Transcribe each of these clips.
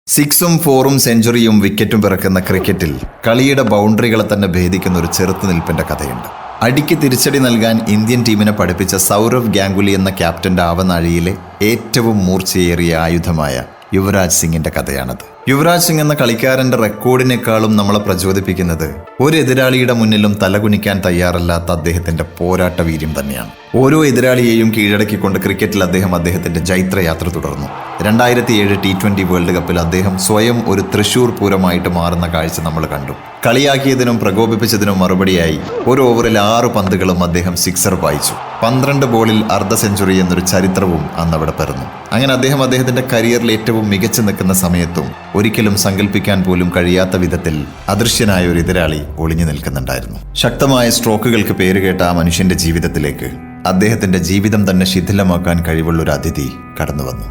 സിക്സും ഫോറും സെഞ്ചുറിയും വിക്കറ്റും പിറക്കുന്ന ക്രിക്കറ്റിൽ കളിയുടെ ബൗണ്ടറികളെ തന്നെ ഭേദിക്കുന്ന ഒരു ചെറുത്തുനിൽപ്പിന്റെ കഥയുണ്ട്. അടിക്ക് തിരിച്ചടി നൽകാൻ ഇന്ത്യൻ ടീമിനെ പഠിപ്പിച്ച സൗരവ് ഗാംഗുലി എന്ന ക്യാപ്റ്റന്റെ ആവനാഴിയിലെ ഏറ്റവും മൂർച്ചയേറിയ ആയുധമായ യുവരാജ് സിംഗിന്റെ കഥയാണത്. യുവരാജ് സിംഗ് എന്ന കളിക്കാരന്റെ റെക്കോർഡിനേക്കാളും നമ്മളെ പ്രചോദിപ്പിക്കുന്നത് ഒരു എതിരാളിയുടെ മുന്നിലും തലകുനിക്കാൻ തയ്യാറല്ലാത്ത അദ്ദേഹത്തിന്റെ പോരാട്ട വീര്യം തന്നെയാണ്. ഓരോ എതിരാളിയെയും കീഴടക്കിക്കൊണ്ട് ക്രിക്കറ്റിൽ അദ്ദേഹത്തിന്റെ ജൈത്രയാത്ര തുടർന്നു. 2007 T20 വേൾഡ് കപ്പിൽ അദ്ദേഹം സ്വയം ഒരു തൃശൂർ പൂരമായിട്ട് മാറുന്ന കാഴ്ച നമ്മൾ കണ്ടു. കളിയാക്കിയതിനും പ്രകോപിപ്പിച്ചതിനും മറുപടിയായി ഒരു ഓവറിൽ 6 പന്തുകളും അദ്ദേഹം സിക്സർ പായിച്ചു. 12 ബോളിൽ അർദ്ധ സെഞ്ചുറി എന്നൊരു ചരിത്രവും അന്നവിടെ പിറന്നു. അങ്ങനെ അദ്ദേഹത്തിന്റെ കരിയറിൽ ഏറ്റവും മികച്ചു നിൽക്കുന്ന സമയത്തും ഒരിക്കലും സങ്കല്പിക്കാൻ പോലും കഴിയാത്ത വിധത്തിൽ അദൃശ്യനായ ഒരു എതിരാളി ഒളിഞ്ഞു നിൽക്കുന്നുണ്ടായിരുന്നു. ശക്തമായ സ്ട്രോക്കുകൾക്ക് പേരുകേട്ട ആ മനുഷ്യന്റെ ജീവിതത്തിലേക്ക് അദ്ദേഹത്തിന്റെ ജീവിതം തന്നെ ശിഥിലമാക്കാൻ കഴിവുള്ള ഒരു അതിഥി കടന്നു വന്നു: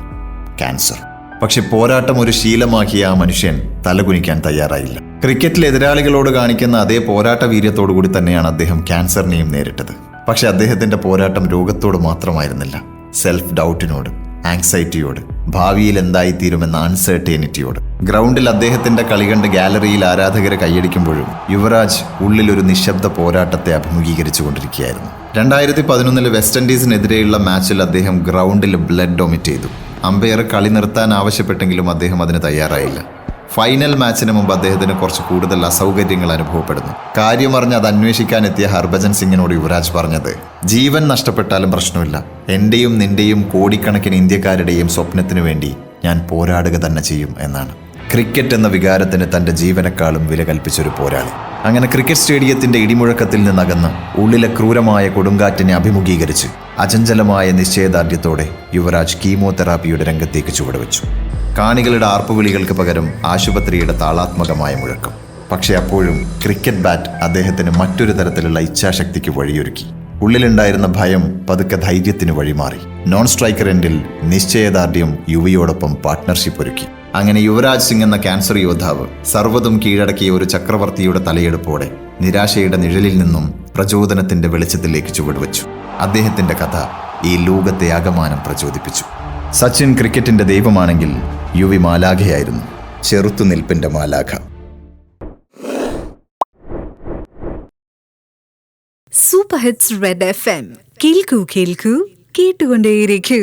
ക്യാൻസർ. പക്ഷെ പോരാട്ടം ഒരു ശീലമാക്കിയ ആ മനുഷ്യൻ തലകുനിക്കാൻ തയ്യാറായില്ല. ക്രിക്കറ്റിലെ എതിരാളികളോട് കാണിക്കുന്ന അതേ പോരാട്ട വീര്യത്തോടു കൂടി തന്നെയാണ് അദ്ദേഹം ക്യാൻസറിനെയും നേരിട്ടത്. പക്ഷെ അദ്ദേഹത്തിന്റെ പോരാട്ടം രോഗത്തോട് മാത്രമായിരുന്നില്ല, സെൽഫ് ഡൗട്ടിനോട്, ആങ്സൈറ്റിയോട്, ഭാവിയിൽ എന്തായിത്തീരുമെന്ന അൺസർട്ടേണിറ്റിയോട്. ഗ്രൗണ്ടിൽ അദ്ദേഹത്തിന്റെ കളി കണ്ട് ഗാലറിയിൽ ആരാധകരെ കൈയടിക്കുമ്പോഴും യുവരാജ് ഉള്ളിലൊരു നിശബ്ദ പോരാട്ടത്തെ അഭിമുഖീകരിച്ചു കൊണ്ടിരിക്കുകയായിരുന്നു. 2011 വെസ്റ്റ് ഇൻഡീസിനെതിരെയുള്ള മാച്ചിൽ അദ്ദേഹം ഗ്രൗണ്ടിൽ ബ്ലഡ് വൊമിറ്റ് ചെയ്തു. അമ്പയർ കളി നിർത്താൻ ആവശ്യപ്പെട്ടെങ്കിലും അദ്ദേഹം അതിന് തയ്യാറായില്ല. ഫൈനൽ മാച്ചിന് മുമ്പ് അദ്ദേഹത്തിന് കുറച്ച് കൂടുതൽ അസൗകര്യങ്ങൾ അനുഭവപ്പെടുന്നു. കാര്യമറിഞ്ഞ് അത് അന്വേഷിക്കാനെത്തിയ ഹർഭജൻ സിംഗിനോട് യുവരാജ് പറഞ്ഞത്, ജീവൻ നഷ്ടപ്പെട്ടാലും പ്രശ്നമില്ല, എന്റെയും നിന്റെയും കോടിക്കണക്കിന് ഇന്ത്യക്കാരുടെയും സ്വപ്നത്തിനു വേണ്ടി ഞാൻ പോരാടുക തന്നെ ചെയ്യും എന്നാണ്. ക്രിക്കറ്റ് എന്ന വികാരത്തിന് തന്റെ ജീവനേക്കാളും വില കൽപ്പിച്ചൊരു പോരാളി. അങ്ങനെ ക്രിക്കറ്റ് സ്റ്റേഡിയത്തിന്റെ ഇടിമുഴക്കത്തിൽ നിന്നകന്ന് ഉള്ളിലെ ക്രൂരമായ കൊടുങ്കാറ്റിനെ അഭിമുഖീകരിച്ച് അചഞ്ചലമായ നിശ്ചയദാർഢ്യത്തോടെ യുവരാജ് കീമോതെറാപ്പിയുടെ രംഗത്തേക്ക് ചുവടുവെച്ചു. കാണികളുടെ ആർപ്പുവിളികൾക്ക് പകരം ആശുപത്രിയുടെ താളാത്മകമായ മുഴക്കം. പക്ഷെ അപ്പോഴും ക്രിക്കറ്റ് ബാറ്റ് അദ്ദേഹത്തിന് മറ്റൊരു തരത്തിലുള്ള ഇച്ഛാശക്തിക്ക് വഴിയൊരുക്കി. ഉള്ളിലുണ്ടായിരുന്ന ഭയം പതുക്കെ ധൈര്യത്തിന് വഴിമാറി. നോൺ സ്ട്രൈക്കർ എൻഡിൽ നിശ്ചയദാർഢ്യം യുവിയോടൊപ്പം പാർട്ട്ണർഷിപ്പ് ഒരുക്കി. അങ്ങനെ യുവരാജ് സിംഗ് എന്ന ക്യാൻസർ യോദ്ധാവ് സർവ്വതും കീഴടക്കിയ ഒരു ചക്രവർത്തിയുടെ തലയെടുപ്പോടെ നിരാശയുടെ നിഴലിൽ നിന്നും പ്രചോദനത്തിന്റെ വെളിച്ചത്തിലേക്ക് ചുവടുവെച്ചു. അദ്ദേഹത്തിന്റെ കഥ ഈ ലോകത്തെ ആകമാനം പ്രചോദിപ്പിച്ചു. സച്ചിൻ ക്രിക്കറ്റിന്റെ ദൈവമാണെങ്കിൽ യുവി മാലാഖയായിരുന്നു, ചെറുത്തുനിൽപ്പിന്റെ മാലാഖ. Super hits red FM. കേൾക്കൂ കേട്ടുകൊണ്ടേയിരിക്കൂ.